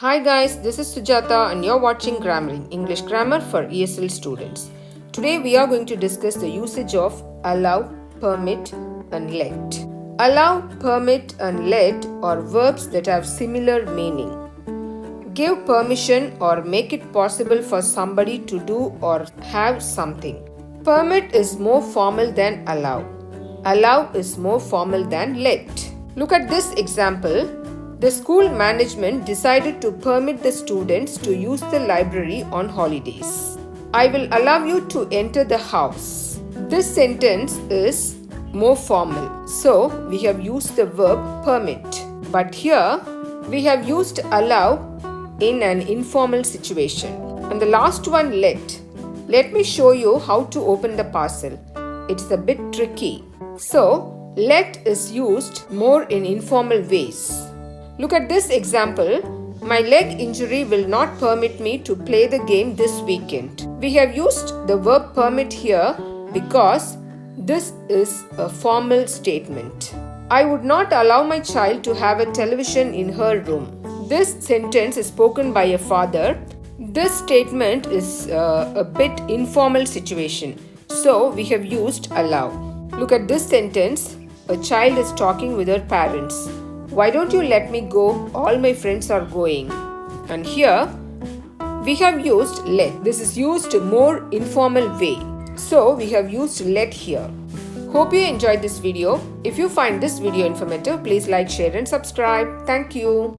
Hi guys, this is Sujata and you're watching Grammaring, English Grammar for ESL students. Today we are going to discuss the usage of allow, permit and let. Allow, permit and let are verbs that have similar meaning. Give permission or make it possible for somebody to do or have something. Permit is more formal than allow. Allow is more formal than let. Look at this example. The school management decided to permit the students to use the library on holidays. I will allow you to enter the house. This sentence is more formal. So, we have used the verb permit. But here, we have used allow in an informal situation. And the last one, let. Let me show you how to open the parcel. It's a bit tricky. So, let is used more in informal ways. Look at this example. My leg injury will not permit me to play the game this weekend. We have used the verb permit here because this is a formal statement. I would not allow my child to have a television in her room. This sentence is spoken by a father. This statement is a bit informal situation. So we have used allow. Look at this sentence. A child is talking with her parents. Why don't you let me go? All my friends are going. And here we have used let. This is used more informal way. So we have used let here. Hope you enjoyed this video. If you find this video informative, please like, share and subscribe. Thank you.